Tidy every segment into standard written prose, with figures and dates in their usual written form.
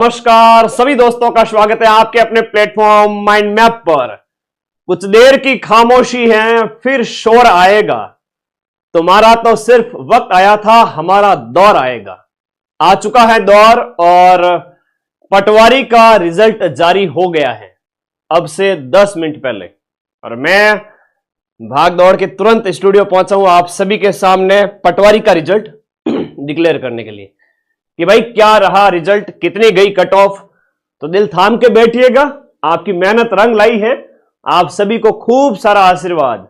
नमस्कार सभी दोस्तों का स्वागत है आपके अपने प्लेटफॉर्म माइंड मैप पर। कुछ देर की खामोशी है, फिर शोर आएगा। तुम्हारा तो सिर्फ वक्त आया था, हमारा दौर आएगा। आ चुका है दौर और पटवारी का रिजल्ट जारी हो गया है अब से 10 मिनट पहले, और मैं भाग दौड़ के तुरंत स्टूडियो पहुंचा हूं आप सभी के सामने पटवारी का रिजल्ट डिक्लेयर करने के लिए कि भाई क्या रहा रिजल्ट, कितनी गई कट ऑफ। तो दिल थाम के बैठिएगा, आपकी मेहनत रंग लाई है। आप सभी को खूब सारा आशीर्वाद।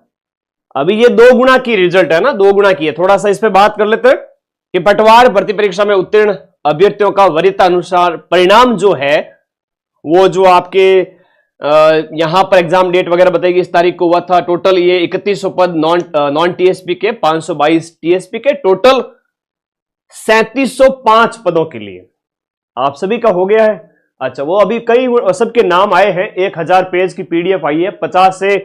अभी ये 2 गुना की रिजल्ट है ना, 2 गुना की है। थोड़ा सा इस पे बात कर लेते हैं कि पटवार भर्ती परीक्षा में उत्तीर्ण अभ्यर्थियों का वरीयता अनुसार परिणाम जो है वो जो आपके यहां पर एग्जाम डेट वगैरह बताएगी, इस तारीख को हुआ था। टोटल ये 3100 पद नॉन टीएसपी के, 522 टीएसपी के, टोटल 3705 पदों के लिए आप सभी का हो गया है। अच्छा, वो अभी कई सबके नाम आए हैं। 1000 पेज की पीडीएफ आई है, 50 से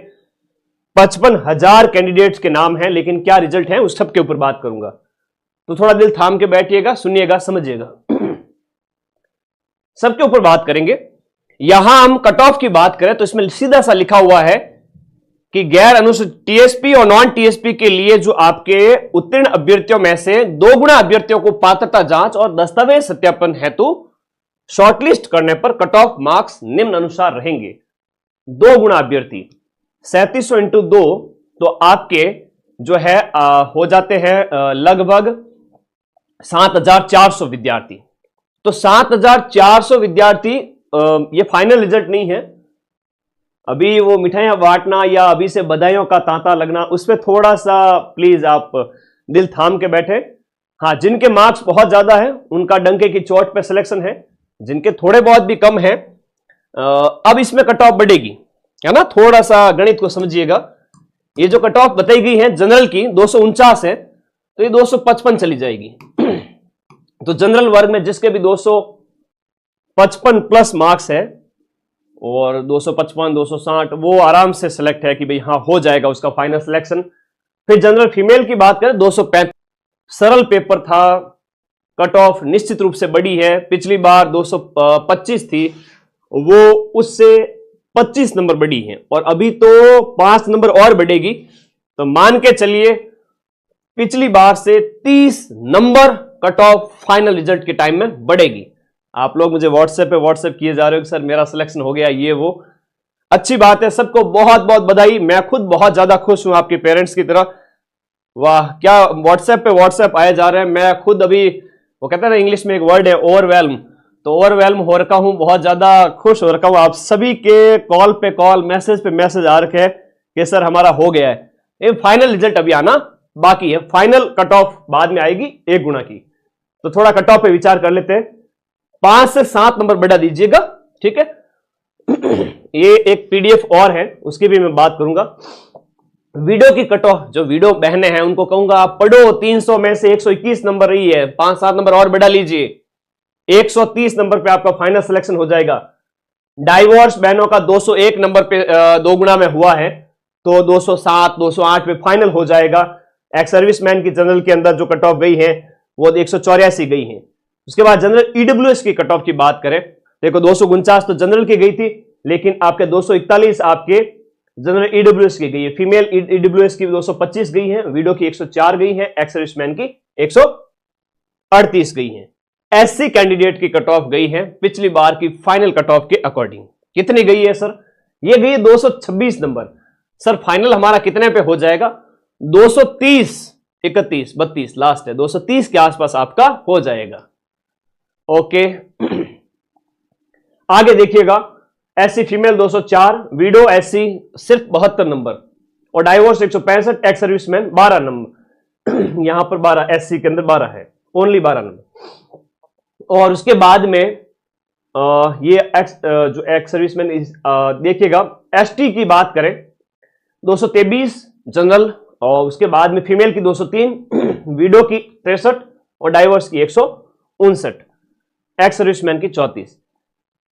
55,000 कैंडिडेट्स के नाम हैं, लेकिन क्या रिजल्ट है उस सब के ऊपर बात करूंगा। तो थोड़ा दिल थाम के बैठिएगा, सुनिएगा, समझिएगा। सबके ऊपर बात करेंगे। यहां हम कट ऑफ की बात करें तो इसमें सीधा सा लिखा हुआ है कि गैर अनुसूचित टीएसपी और नॉन टीएसपी के लिए जो आपके उत्तीर्ण अभ्यर्थियों में से 2 गुना अभ्यर्थियों को पात्रता जांच और दस्तावेज सत्यापन हेतु शॉर्टलिस्ट करने पर कट ऑफ मार्क्स निम्न अनुसार रहेंगे। 2 गुना अभ्यर्थी 3700 इंटू 2 तो आपके जो है हो जाते हैं लगभग 7400 विद्यार्थी। तो 7400 विद्यार्थी, ये फाइनल रिजल्ट नहीं है। अभी वो मिठाइयां बांटना या अभी से बधाइयों का तांता लगना, उसमें थोड़ा सा प्लीज आप दिल थाम के बैठे। हाँ, जिनके मार्क्स बहुत ज्यादा है उनका डंके की चोट पे सिलेक्शन है, जिनके थोड़े बहुत भी कम है अब इसमें कट ऑफ बढ़ेगी, है ना। थोड़ा सा गणित को समझिएगा। ये जो कट ऑफ बताई गई है जनरल की 249 है, तो ये 255 चली जाएगी। तो जनरल वर्ग में जिसके भी 255 प्लस मार्क्स है और 255, 260, वो आराम से सिलेक्ट है कि भाई हाँ हो जाएगा उसका फाइनल सिलेक्शन। फिर जनरल फीमेल की बात करें 235, सरल पेपर था, कट ऑफ निश्चित रूप से बड़ी है। पिछली बार 225 थी, वो उससे 25 नंबर बढ़ी है, और अभी तो 5 नंबर और बढ़ेगी। तो मान के चलिए पिछली बार से 30 number cut off final result के टाइम में बढ़ेगी। आप लोग मुझे व्हाट्सएप किए जा रहे हो कि सर मेरा सिलेक्शन हो गया, ये वो। अच्छी बात है, सबको बहुत बहुत बधाई। मैं खुद बहुत ज्यादा खुश हूं आपके पेरेंट्स की तरह। वाह, क्या व्हाट्सएप आए जा रहे हैं। मैं खुद अभी, वो कहते हैं ना इंग्लिश में एक वर्ड है ओवरवेल्म, तो ओवरवेल्म हो रखा हूं, बहुत ज्यादा खुश हो रखा हूं। आप सभी के कॉल पे कॉल, मैसेज पे मैसेज आ रखे हैं कि सर हमारा हो गया है। ये फाइनल रिजल्ट अभी आना बाकी है, फाइनल कट ऑफ बाद में आएगी 1 गुना की। तो थोड़ा कट ऑफ पे विचार कर लेते हैं। 5 से 7 नंबर बढ़ा दीजिएगा, ठीक है। ये एक पीडीएफ और है, उसकी भी मैं बात करूंगा। वीडियो की कट ऑफ, जो वीडियो बहने हैं उनको कहूंगा आप पढ़ो। 300 में से 121 नंबर रही है, 5-7 नंबर और बढ़ा लीजिए, 130 नंबर पे आपका फाइनल सिलेक्शन हो जाएगा। डाइवोर्स बहनों का 201 नंबर पे 2 गुना में हुआ है, तो 207, 208 पे फाइनल हो जाएगा। एक्स सर्विसमैन की जनरल के अंदर जो कट ऑफ गई है वो 184 गई है। उसके बाद जनरल ईडब्ल्यूएस की कट ऑफ की बात करें, देखो 249 तो जनरल की गई थी, लेकिन आपके 241 आपके जनरल ईडब्ल्यूएस की गई है। फीमेल ईडब्ल्यूएस की 225 गई है, वीडियो की 104 गई है, एक्स सर्विसमैन की 138 गई है। एससी कैंडिडेट की कट ऑफ गई है पिछली बार की फाइनल कट ऑफ के अकॉर्डिंग। कितनी गई है सर? ये गई 226 नंबर। सर फाइनल हमारा कितने पे हो जाएगा? 230, 31, 32 लास्ट है, 230 के आसपास आपका हो जाएगा। ओके, आगे देखिएगा। एससी फीमेल 204, वीडो एससी सिर्फ 72 नंबर, और डाइवोर्स 165, एक्स सर्विसमैन 12 नंबर। यहां पर 12 एससी के अंदर 12 है, ओनली 12 नंबर। और उसके बाद में ये जो एक्स सर्विसमैन देखिएगा। एसटी की बात करें 223 जनरल, और उसके बाद में फीमेल की 203, वीडो की 63 और डाइवोर्स की 159, एक्स सर्विसमैन की 34।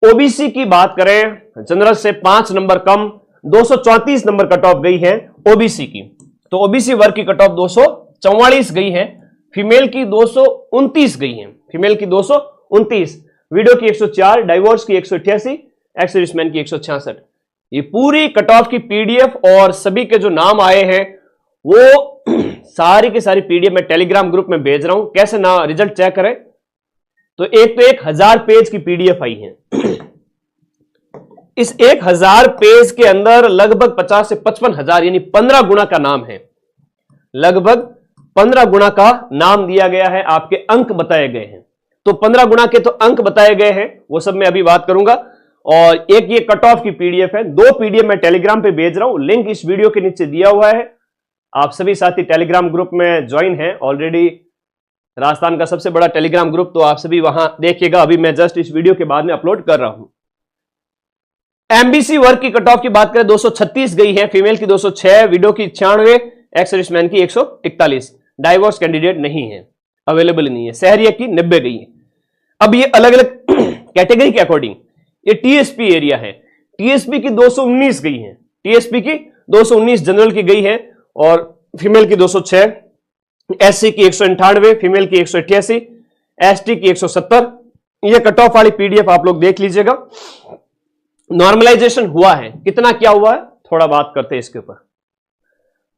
ओबीसी की बात करें जनरल से 5 नंबर कम, 234 नंबर कट ऑफ गई है ओबीसी की। तो ओबीसी वर्ग की कट ऑफ 244 गई है, फीमेल की 229 गई है, फीमेल की 229। वीडियो की 104, डाइवोर्स की 188, एक्स सर्विसमैन की 166। ये पूरी कट ऑफ की पीडीएफ और सभी के जो नाम आए हैं वो सारी की सारी पीडीएफ मैं टेलीग्राम ग्रुप में भेज रहा हूं। कैसे ना रिजल्ट चेक करें। तो 1000 पेज की पीडीएफ आई है। इस 1000 पेज के अंदर लगभग 50 से 55 हजार यानी 15 गुना का नाम है। लगभग 15 गुना का नाम दिया गया है, आपके अंक बताए गए हैं। तो 15 गुना के तो अंक बताए गए हैं, वो सब मैं अभी बात करूंगा। और एक ये कट ऑफ की पीडीएफ है, 2 पीडीएफ मैं टेलीग्राम पे भेज रहा हूं, लिंक इस वीडियो के नीचे दिया हुआ है। आप सभी साथी टेलीग्राम ग्रुप में ज्वाइन हैं ऑलरेडी, राजस्थान का सबसे बड़ा टेलीग्राम ग्रुप, तो आप सभी वहां देखिएगा। अभी मैं जस्ट इस वीडियो के बाद में अपलोड कर रहा हूं। एमबीसी वर्ग की कट ऑफ की बात करें 236 गई है, फीमेल की 206, विडो की 96, एक्स सर्विसमैन की 141, डाइवोर्स कैंडिडेट नहीं है, अवेलेबल नहीं है। शहरिया की 90 गई है। अब ये अलग अलग कैटेगरी के अकॉर्डिंग ये टीएसपी एरिया है। टीएसपी की 219 गई है, टीएसपी की 219 जनरल की गई है और फीमेल की 206, एससी की 198, फीमेल की 188, एसटी की 170। ये कट ऑफ वाली पीडीएफ आप लोग देख लीजिएगा। नॉर्मलाइजेशन हुआ है, कितना क्या हुआ है थोड़ा बात करते हैं इसके ऊपर।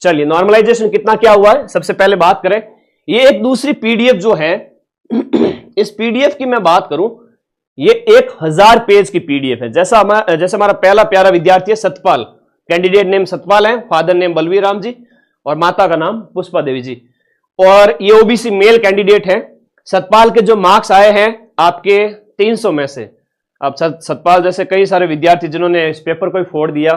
चलिए, नॉर्मलाइजेशन कितना क्या हुआ है सबसे पहले बात करें। ये एक दूसरी पीडीएफ जो है इस पीडीएफ की मैं बात करूं, ये 1000 पेज की पीडीएफ है। जैसे हमारा पहला प्यारा विद्यार्थी है सतपाल, कैंडिडेट नेम सतपाल है, फादर नेम बलवीर राम जी और माता का नाम पुष्पा देवी जी, और ये ओबीसी मेल कैंडिडेट है। सतपाल के जो मार्क्स आए हैं आपके 300 में से, अब सतपाल जैसे कई सारे विद्यार्थी जिन्होंने इस पेपर को ही फोड़ दिया,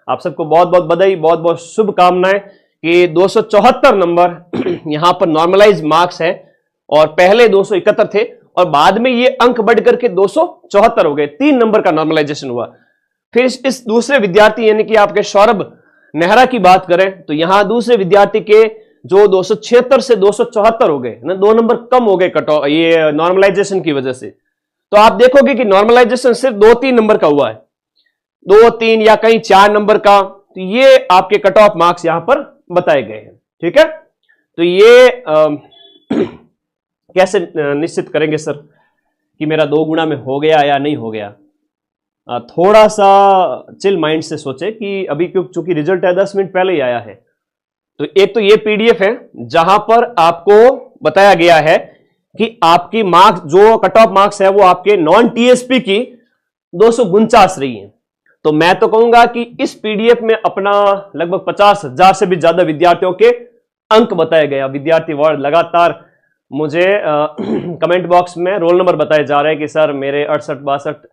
आप सबको बहुत बहुत बधाई, बहुत बहुत शुभकामनाएं कि 274 नंबर यहां पर नॉर्मलाइज मार्क्स है और पहले 271 थे और बाद में ये अंक बढ़ करके 274 हो गए। 3 नंबर का नॉर्मलाइजेशन हुआ। फिर इस दूसरे विद्यार्थी यानी कि आपके सौरभ नेहरा की बात करें तो यहां दूसरे विद्यार्थी के जो 276 से 274 हो गए ना, 2 नंबर कम हो गए कट ऑफ ये नॉर्मलाइजेशन की वजह से। तो आप देखोगे कि नॉर्मलाइजेशन सिर्फ 2-3 नंबर का हुआ है, 2-3 या कहीं 4 नंबर का। तो ये आपके कट ऑफ मार्क्स यहां पर बताए गए हैं। ठीक है, तो ये कैसे निश्चित करेंगे सर कि मेरा 2 गुना में हो गया या नहीं हो गया। थोड़ा सा चिल माइंड से सोचे कि अभी चूंकि रिजल्ट है 10 मिनट पहले ही आया है। तो एक तो ये पीडीएफ है जहां पर आपको बताया गया है कि आपकी मार्क्स जो कट ऑफ मार्क्स है वो आपके नॉन टीएसपी की 249 रही है। तो मैं तो कहूंगा कि इस पीडीएफ में अपना लगभग 50,000 से भी ज्यादा विद्यार्थियों के अंक बताए गए। विद्यार्थी वर्ग लगातार मुझे कमेंट बॉक्स में रोल नंबर बताए जा रहे हैं कि सर मेरे 68, 62,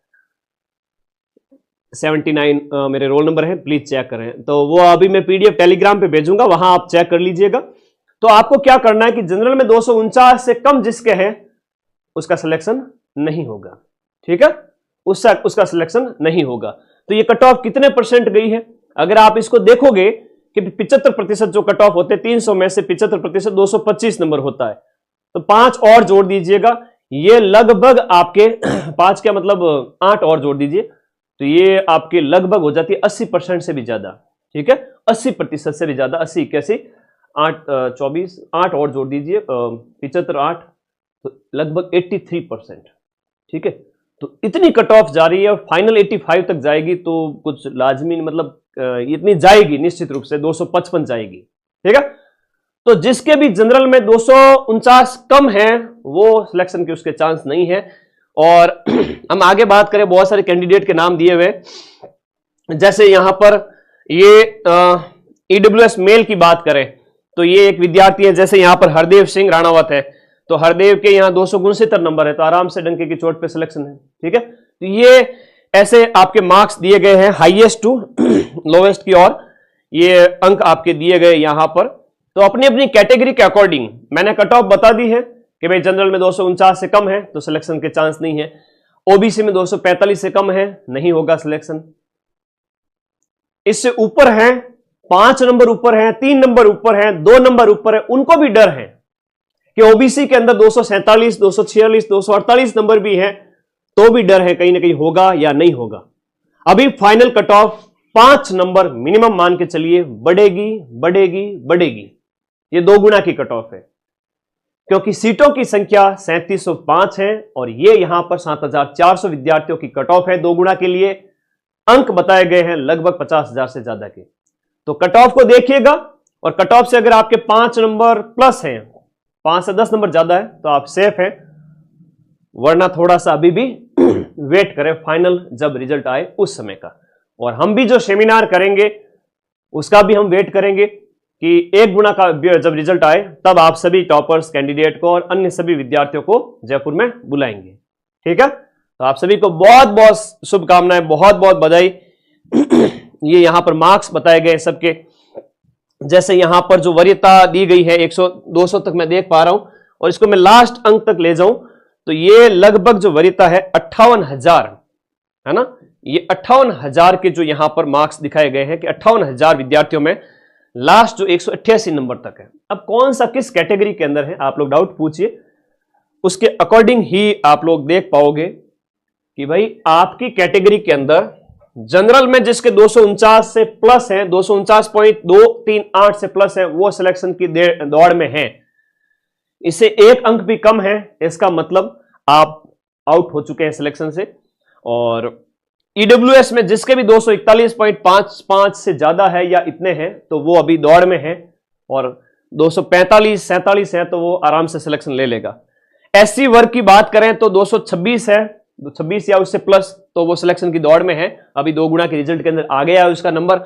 79 मेरे रोल नंबर है, प्लीज चेक करें। तो वो अभी मैं पीडीएफ टेलीग्राम पे भेजूंगा, वहां आप चेक कर लीजिएगा। तो आपको क्या करना है कि जनरल में 249 से कम जिसके हैं उसका सिलेक्शन नहीं होगा। ठीक है, उसका सिलेक्शन नहीं होगा। तो ये कट ऑफ कितने परसेंट गई है अगर आप इसको देखोगे कि 75% जो कट ऑफ होते हैं 300 में से 75% 225 नंबर होता है। तो 5 और जोड़ दीजिएगा, ये लगभग आपके 5 क्या मतलब 8 और जोड़ दीजिए, तो ये आपके लगभग हो जाती है 80% से भी ज्यादा। ठीक है, 80% से भी ज्यादा, 80, 81, 8, 24, 8 और जोड़ दीजिए 75, 8, तो लगभग 83%। ठीक है, तो इतनी कट ऑफ जा रही है और फाइनल 85 तक जाएगी, तो कुछ लाजमी मतलब इतनी जाएगी निश्चित रूप से, 255 जाएगी। ठीक है, तो जिसके भी जनरल में 249 कम है वो सिलेक्शन के उसके चांस नहीं है। और हम आगे बात करें, बहुत सारे कैंडिडेट के नाम दिए हुए, जैसे यहां पर ये ईडब्ल्यूएस मेल की बात करें तो ये एक विद्यार्थी है, जैसे यहां पर हरदेव सिंह राणावत है, तो हरदेव के यहां 269 नंबर है, तो आराम से डंके की चोट पे सिलेक्शन है। ठीक है, तो ये ऐसे आपके मार्क्स दिए गए हैं हाईएस्ट टू लोवेस्ट की ओर, ये अंक आपके दिए गए यहां पर। तो अपनी अपनी कैटेगरी के अकॉर्डिंग मैंने कट ऑफ बता दी है कि भाई जनरल में 249 से कम है तो सिलेक्शन के चांस नहीं है, ओबीसी में 245 से कम है नहीं होगा सिलेक्शन, इससे ऊपर है 5 नंबर ऊपर है, 3 नंबर ऊपर है, 2 नंबर ऊपर है, उनको भी डर है कि ओबीसी के अंदर 247, 246, 248 नंबर भी है, तो भी डर है कहीं ना कहीं होगा या नहीं होगा। अभी final cut off 5 number minimum मान के चलिए, बढ़ेगी बढ़ेगी बढ़ेगी, ये 2 गुना की कट ऑफ है। क्योंकि सीटों की संख्या 3705 है और ये यहां पर 7400 विद्यार्थियों की कट ऑफ है। 2 गुना के लिए अंक बताए गए हैं लगभग 50,000 से ज्यादा के। तो कट ऑफ को देखिएगा और कट ऑफ से अगर आपके 5 नंबर प्लस हैं, 5 से 10 नंबर ज्यादा है, तो आप सेफ हैं, वरना थोड़ा सा अभी भी वेट करें फाइनल जब रिजल्ट आए उस समय का। और हम भी जो सेमिनार करेंगे उसका भी हम वेट करेंगे कि 1 गुना का जब रिजल्ट आए तब आप सभी टॉपर्स कैंडिडेट को और अन्य सभी विद्यार्थियों को जयपुर में बुलाएंगे। ठीक है, तो आप सभी को बहुत बहुत शुभकामनाएं, बहुत बहुत बधाई। ये यहां पर मार्क्स बताए गए सबके, जैसे यहां पर जो वरीयता दी गई है 100-200 तक मैं देख पा रहा हूं, और इसको मैं लास्ट अंक तक ले जाऊं तो ये लगभग जो वरीयता है 58,000 है ना। ये 58,000 के जो यहां पर मार्क्स दिखाए गए हैं कि 58,000 विद्यार्थियों में लास्ट जो 188 नंबर तक है। अब कौन सा किस कैटेगरी के अंदर है आप लोग डाउट पूछिए, उसके अकॉर्डिंग ही आप लोग देख पाओगे कि भाई आपकी कैटेगरी के अंदर जनरल में जिसके 249 से प्लस है, 249.238 से प्लस है, वो सिलेक्शन की दौड़ में है। इससे 1 अंक भी कम है, इसका मतलब आप आउट हो चुके हैं सिलेक्शन से। और ईडब्ल्यूएस में जिसके भी 241.55 से ज्यादा है या इतने हैं तो वो अभी दौड़ में है, और 245-47 है तो वो आराम से सिलेक्शन ले लेगा। एससी वर्ग की बात करें तो 226 है, 26 या उससे प्लस, तो वो सिलेक्शन की दौड़ में है। अभी 2 गुना के रिजल्ट के अंदर आ गया है उसका नंबर।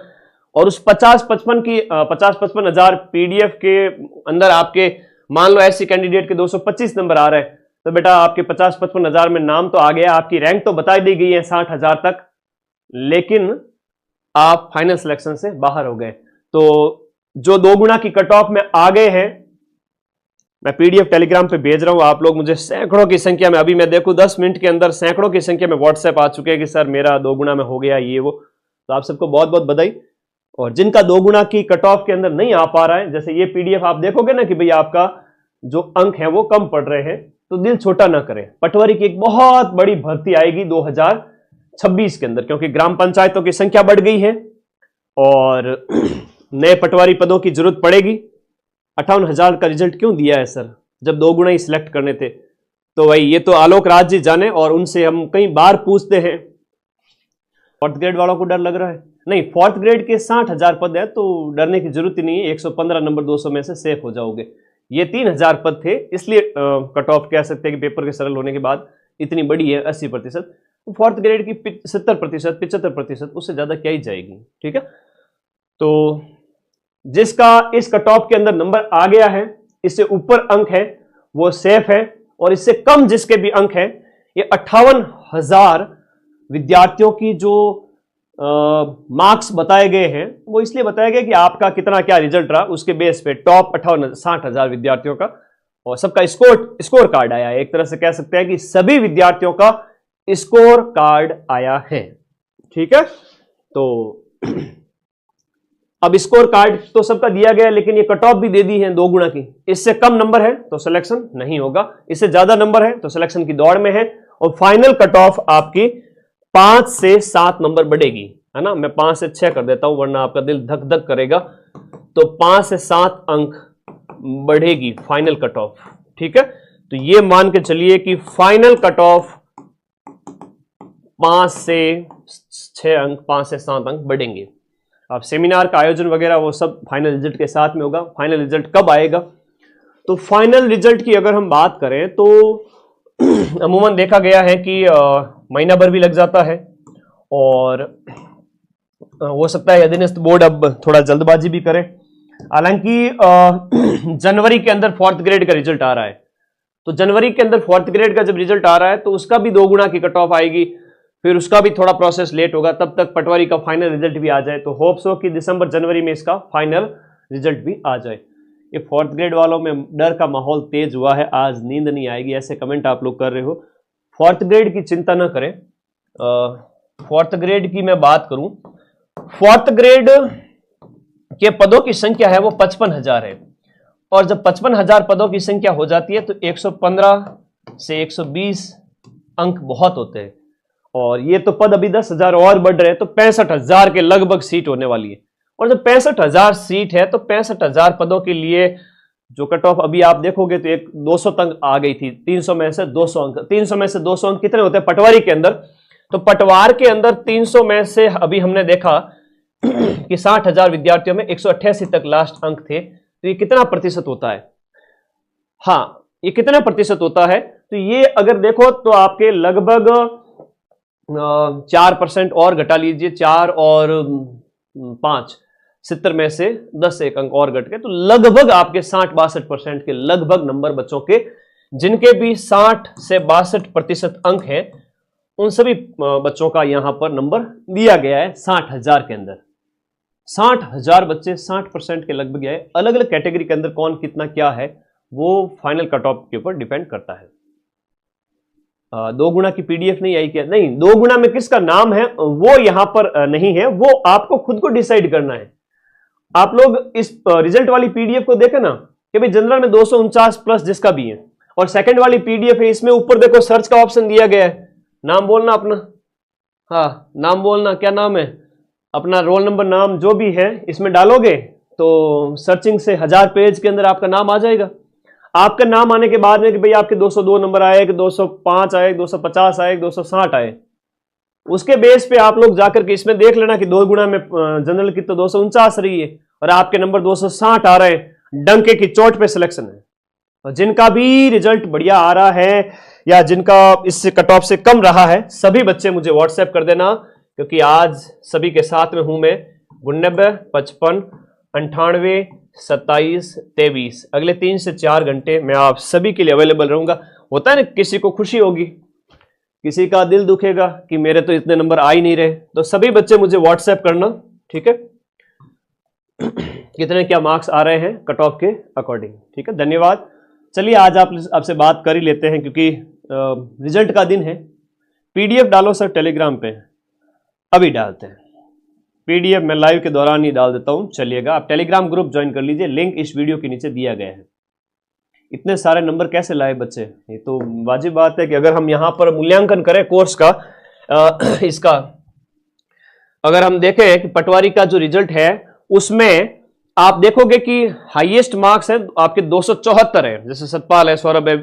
और उस 50-55 हजार पीडीएफ के अंदर आपके मान लो एससी कैंडिडेट के 225 नंबर आ रहे हैं, तो बेटा आपके 50-55 हजार में नाम तो आ गया, आपकी रैंक तो बता दी गई है 60,000 तक, लेकिन आप फाइनल सिलेक्शन से बाहर हो गए। तो जो 2 गुना की कट ऑफ में आ गए हैं, मैं पीडीएफ टेलीग्राम पे भेज रहा हूं, आप लोग मुझे सैकड़ों की संख्या में, अभी मैं देखूं 10 मिनट के अंदर सैकड़ों की संख्या में व्हाट्सएप आ चुके हैं कि सर मेरा 2 गुना में हो गया ये वो। तो आप सबको बहुत बहुत बधाई। और जिनका 2 गुना की कट ऑफ के अंदर नहीं आ पा रहा है, जैसे ये पीडीएफ आप देखोगे ना कि भाई आपका जो अंक है वो कम पड़ रहे हैं, तो दिल छोटा ना करें। पटवारी की एक बहुत बड़ी भर्ती आएगी 2026 के अंदर, क्योंकि ग्राम पंचायतों की संख्या बढ़ गई है और नए पटवारी पदों की जरूरत पड़ेगी। 58,000 का रिजल्ट क्यों दिया है सर, जब 2 गुना ही सिलेक्ट करने थे? तो भाई ये तो आलोक राज जी जाने, और उनसे हम कई बार पूछते हैं। 4th ग्रेड वालों को डर लग रहा है? नहीं, 4th ग्रेड के 60,000 पद है तो डरने की जरूरत ही नहीं है। 115 नंबर 200 में से सेफ हो जाओगे। ये 3,000 पद थे, इसलिए कट ऑफ कह सकते हैं कि पेपर के सरल होने के बाद इतनी बड़ी है 80%। 4th ग्रेड की 70%, 75%, उससे ज्यादा क्या ही जाएगी। ठीक है, तो जिसका इस कट ऑफ के अंदर नंबर आ गया है, इससे ऊपर अंक है, वो सेफ है। और इससे कम जिसके भी अंक है, ये 58,000 विद्यार्थियों की जो मार्क्स बताए गए हैं, वो इसलिए बताया गया कि आपका कितना क्या रिजल्ट रहा, उसके बेस पे टॉप 60,000 विद्यार्थियों का और सबका स्कोर कार्ड आया है। एक तरह से कह सकते हैं कि सभी विद्यार्थियों का स्कोर कार्ड आया है। ठीक है, तो अब स्कोर कार्ड तो सबका दिया गया, लेकिन ये कट ऑफ भी दे दी है 2 गुना की। इससे कम नंबर है तो सिलेक्शन नहीं होगा, इससे ज्यादा नंबर है तो सिलेक्शन की दौड़ में है। और फाइनल कट ऑफ आपकी 5 से 7 नंबर बढ़ेगी, है ना। मैं 5 से 6 कर देता हूं वरना आपका दिल धक धक करेगा। तो 5 से 7 अंक बढ़ेगी फाइनल कट ऑफ। ठीक है, तो ये मान के चलिए कि फाइनल कट ऑफ 5 से 6 अंक, 5 से 7 अंक बढ़ेंगे। अब सेमिनार का आयोजन वगैरह वो सब फाइनल रिजल्ट के साथ में होगा। फाइनल रिजल्ट कब आएगा? तो फाइनल रिजल्ट की अगर हम बात करें तो अमूमन देखा गया है कि महीना भर भी लग जाता है, और हो सकता है अधीनस्थ बोर्ड अब थोड़ा जल्दबाजी भी करे। हालांकि जनवरी के अंदर 4th ग्रेड का रिजल्ट आ रहा है, तो जनवरी के अंदर 4th ग्रेड का जब रिजल्ट आ रहा है तो उसका भी 2 गुना की कट ऑफ आएगी, फिर उसका भी थोड़ा प्रोसेस लेट होगा, तब तक पटवारी का फाइनल रिजल्ट भी आ जाए। तो होप्स हो कि दिसंबर जनवरी में इसका फाइनल रिजल्ट भी आ जाए। ये 4th ग्रेड वालों में डर का माहौल तेज हुआ है, आज नींद नहीं आएगी, ऐसे कमेंट आप लोग कर रहे हो। 4th ग्रेड की चिंता ना करें। 4th ग्रेड की मैं बात करूं, 4th ग्रेड के पदों की संख्या है वो 55,000 है, और जब 55,000 पदों की संख्या हो जाती है तो 115 से 120 अंक बहुत होते हैं, और ये तो पद अभी 10,000 और बढ़ रहे हैं, तो 65,000 के लगभग सीट होने वाली है। और जब 65,000 सीट है तो 65,000 पदों के लिए जो कट ऑफ अभी आप देखोगे तो एक 200 तक आ गई थी, 300 में से 200 अंक। 300 में से 200 अंक कितने होते हैं पटवारी के अंदर? तो पटवार के अंदर 300 में से अभी हमने देखा कि 60,000 विद्यार्थियों में 188 तक लास्ट अंक थे। तो ये कितना प्रतिशत होता है? हाँ, ये कितना प्रतिशत होता है? तो ये अगर देखो तो आपके लगभग 4% और घटा लीजिए, 4 और 5, 70 में से 10 एक अंक और घट के, तो लगभग आपके 60-62% के लगभग नंबर बच्चों के, जिनके भी 60 से 62% अंक हैं, उन सभी बच्चों का यहां पर नंबर दिया गया है 60,000 के अंदर। 60,000 बच्चे 60% के लगभग है। अलग अलग कैटेगरी के अंदर कौन कितना क्या है वो फाइनल कट ऑफ के ऊपर डिपेंड करता है। 2 गुना की पीडीएफ नहीं आई क्या? नहीं, 2 गुना में किसका नाम है वो यहां पर नहीं है, वो आपको खुद को डिसाइड करना है। आप लोग इस रिजल्ट वाली पीडीएफ को देखें ना कि भाई जनरल में 249 प्लस जिसका भी है, और सेकंड वाली पीडीएफ है, इसमें ऊपर देखो सर्च का ऑप्शन दिया गया है। नाम बोलना अपना, हाँ नाम बोलना, क्या नाम है अपना, रोल नंबर, नाम जो भी है इसमें डालोगे तो सर्चिंग से 1000 पेज के अंदर आपका नाम आ जाएगा। आपका नाम आने के बाद में कि भाई आपके 202 नंबर आए, कि 205 आए, 250 आए, 260 आए, उसके बेस पे आप लोग जाकर के इसमें देख लेना कि 2 गुना में जनरल की तो 249 रही है और आपके नंबर 260 आ रहे हैं, डंके की चोट पे सिलेक्शन है। और जिनका भी रिजल्ट बढ़िया आ रहा है या जिनका इससे कट ऑफ से कम रहा है, सभी बच्चे मुझे व्हाट्सएप कर देना, क्योंकि आज सभी के साथ में हूं मैं। 99 55 98 27 23 अगले 3 से 4 घंटे मैं आप सभी के लिए अवेलेबल रहूंगा। होता है ना, किसी को खुशी होगी, किसी का दिल दुखेगा कि मेरे तो इतने नंबर आ ही नहीं रहे, तो सभी बच्चे मुझे व्हाट्सएप करना, ठीक है, कितने क्या मार्क्स आ रहे हैं कट ऑफ के अकॉर्डिंग। ठीक है, धन्यवाद। चलिए आज आपसे बात कर ही लेते हैं, क्योंकि रिजल्ट का दिन है। पीडीएफ डालो सर टेलीग्राम पे, अभी डालते हैं पीडीएफ, मैं लाइव के दौरान ही डाल देता हूं, चलिएगा। आप टेलीग्राम ग्रुप ज्वाइन कर लीजिए, लिंक इस वीडियो के नीचे दिया गया है। इतने सारे नंबर कैसे लाए बच्चे? ये तो वाजिब बात है कि अगर हम यहां पर मूल्यांकन करें कोर्स का, इसका अगर हम देखें कि पटवारी का जो रिजल्ट है उसमें आप देखोगे कि हाईएस्ट मार्क्स है आपके 274 है, जैसे सतपाल है, सौरभ है,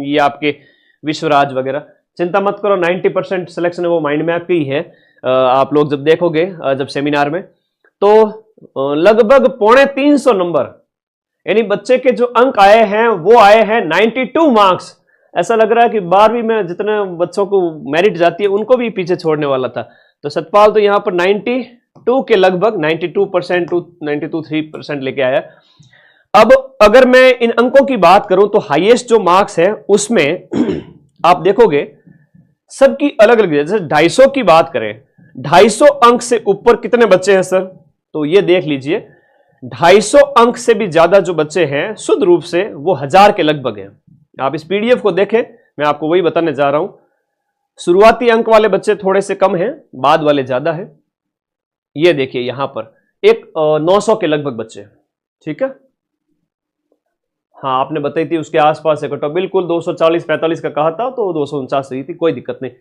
ये आपके विश्वराज वगैरह। चिंता मत करो, 90% सिलेक्शन है वो माइंड मैप की है। आप लोग जब देखोगे जब सेमिनार में, तो लगभग 350 नंबर, यानी बच्चे के जो अंक आए हैं वो आए हैं 92 मार्क्स। ऐसा लग रहा है कि 12वीं में जितने बच्चों को मेरिट जाती है उनको भी पीछे छोड़ने वाला था। तो सतपाल तो यहां पर 92 के लगभग 92% टू 92-3% लेके आया। अब अगर मैं इन अंकों की बात करूं तो हाईएस्ट जो मार्क्स है उसमें आप देखोगे सबकी अलग अलग, जैसे 250 की बात करें, 250 अंक से ऊपर कितने बच्चे हैं सर? तो ये देख लीजिए, 250 अंक से भी ज्यादा जो बच्चे हैं शुद्ध रूप से वो 1000 के लगभग हैं। आप इस पीडीएफ को देखें, मैं आपको वही बताने जा रहा हूं। शुरुआती अंक वाले बच्चे थोड़े से कम हैं, बाद वाले ज्यादा हैं। ये देखिए यहां पर एक 900 के लगभग बच्चे, ठीक है। हाँ, आपने बताई थी उसके आसपास है कट ऑफ, बिल्कुल 240-45 का कहा था, तो 249 रही थी, कोई दिक्कत नहीं।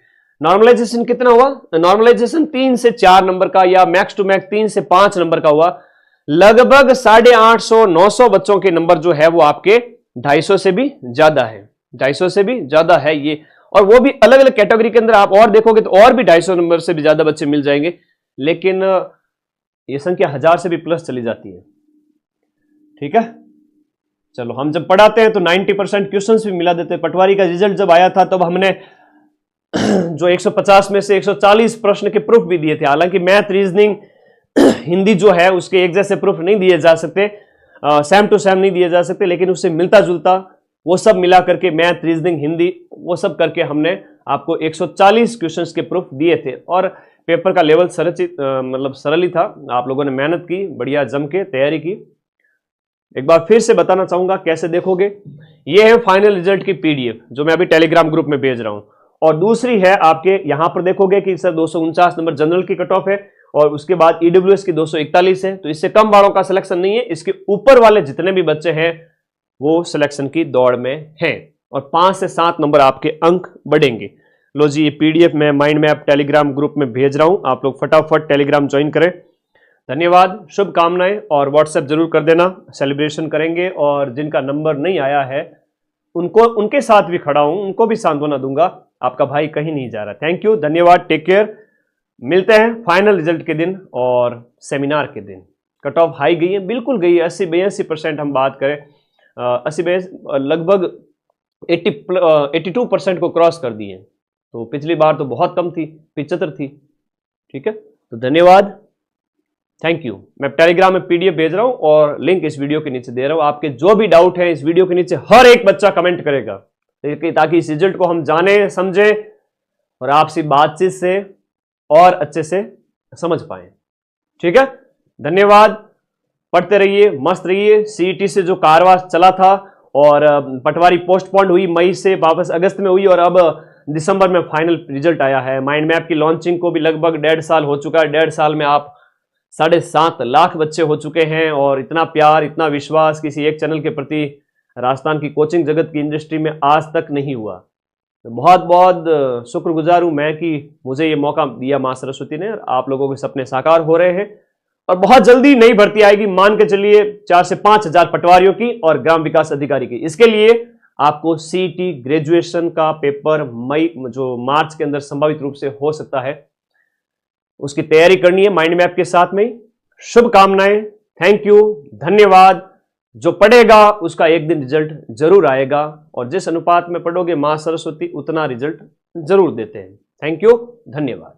नॉर्मलाइजेशन कितना हुआ? नॉर्मलाइजेशन 3 से 4 नंबर का, या मैक्स टू मैक्स 3 से 5 नंबर का हुआ। लगभग 850-900 बच्चों के नंबर जो है वो आपके 250 से भी ज्यादा है, 250 से भी ज्यादा है ये। और वो भी अलग अलग कैटेगरी के अंदर आप और देखोगे तो और भी 250 नंबर से भी ज्यादा बच्चे मिल जाएंगे, लेकिन ये संख्या 1000 से भी प्लस चली जाती है। ठीक है, चलो हम जब पढ़ाते हैं तो 90% क्वेश्चंस भी मिला देते हैं। पटवारी का रिजल्ट जब आया था तब हमने जो 150 में से 140 प्रश्न के प्रूफ भी दिए थे। हालांकि मैथ, रीजनिंग, हिंदी जो है उसके एक जैसे प्रूफ नहीं दिए जा सकते, सेम टू सेम नहीं दिए जा सकते, लेकिन उससे मिलता जुलता वो सब मिला करके, मैथ, रीजनिंग, हिंदी, वो सब करके हमने आपको 140 क्वेश्चंस के प्रूफ दिए थे। और पेपर का लेवल सरल ही था। आप लोगों ने मेहनत की, बढ़िया जम के तैयारी की। एक बार फिर से बताना चाहूंगा कैसे देखोगे। ये है फाइनल रिजल्ट की पीडीएफ जो मैं अभी टेलीग्राम ग्रुप में भेज रहा हूं, और दूसरी है आपके यहां पर देखोगे कि सर 249 नंबर जनरल की कट ऑफ है, और उसके बाद ईडब्ल्यूएस की 241 है। तो इससे कम वालों का सिलेक्शन नहीं है, इसके ऊपर वाले जितने भी बच्चे हैं वो सिलेक्शन की दौड़ में हैं, और 5 से 7 नंबर आपके अंक बढ़ेंगे। लो जी, ये पीडीएफ मैं माइंड मैप टेलीग्राम ग्रुप में भेज रहा हूं, आप लोग फटाफट टेलीग्राम ज्वाइन करें। धन्यवाद, शुभकामनाएं, और व्हाट्सएप जरूर कर देना, सेलिब्रेशन करेंगे। और जिनका नंबर नहीं आया है उनको, उनके साथ भी खड़ा हूं, उनको भी सांत्वना दूंगा। आपका भाई कहीं नहीं जा रहा। थैंक यू, धन्यवाद, टेक केयर। मिलते हैं फाइनल रिजल्ट के दिन और सेमिनार के दिन। कट ऑफ हाई गई है, बिल्कुल गई है, 80-82% हम बात करें, 80 लगभग 82% को क्रॉस कर दिए। तो पिछली बार तो बहुत कम थी, 75 थी। ठीक है, तो धन्यवाद, थैंक यू। मैं टेलीग्राम में पीडीएफ भेज रहा हूं और लिंक इस वीडियो के नीचे दे रहा हूं। आपके जो भी डाउट है इस वीडियो के नीचे हर एक बच्चा कमेंट करेगा, ताकि इस रिजल्ट को हम जाने समझें और आपसी बातचीत से और अच्छे से समझ पाए। ठीक है, धन्यवाद, पढ़ते रहिए, मस्त रहिए। सीईटी से जो कारवां चला था और पटवारी पोस्टपोन्ड हुई, मई से वापस अगस्त में हुई और अब दिसंबर में फाइनल रिजल्ट आया है। माइंड मैप की लॉन्चिंग को भी लगभग 1.5 साल हो चुका है। 1.5 साल में आप 7.5 लाख बच्चे हो चुके हैं और इतना प्यार, इतना विश्वास किसी एक चैनल के प्रति राजस्थान की कोचिंग जगत की इंडस्ट्री में आज तक नहीं हुआ। तो बहुत बहुत शुक्रगुजार हूं मैं कि मुझे ये मौका दिया मां सरस्वती ने। आप लोगों के सपने साकार हो रहे हैं और बहुत जल्दी नई भर्ती आएगी, मान के चलिए 4 से 5 हजार पटवारियों की और ग्राम विकास अधिकारी की। इसके लिए आपको सीईटी ग्रेजुएशन का पेपर मार्च के अंदर संभावित रूप से हो सकता है, उसकी तैयारी करनी है माइंड मैप के साथ में। शुभकामनाएं, थैंक यू, धन्यवाद। जो पढ़ेगा उसका एक दिन रिजल्ट जरूर आएगा और जिस अनुपात में पढ़ोगे मां सरस्वती उतना रिजल्ट जरूर देते हैं। थैंक यू, धन्यवाद।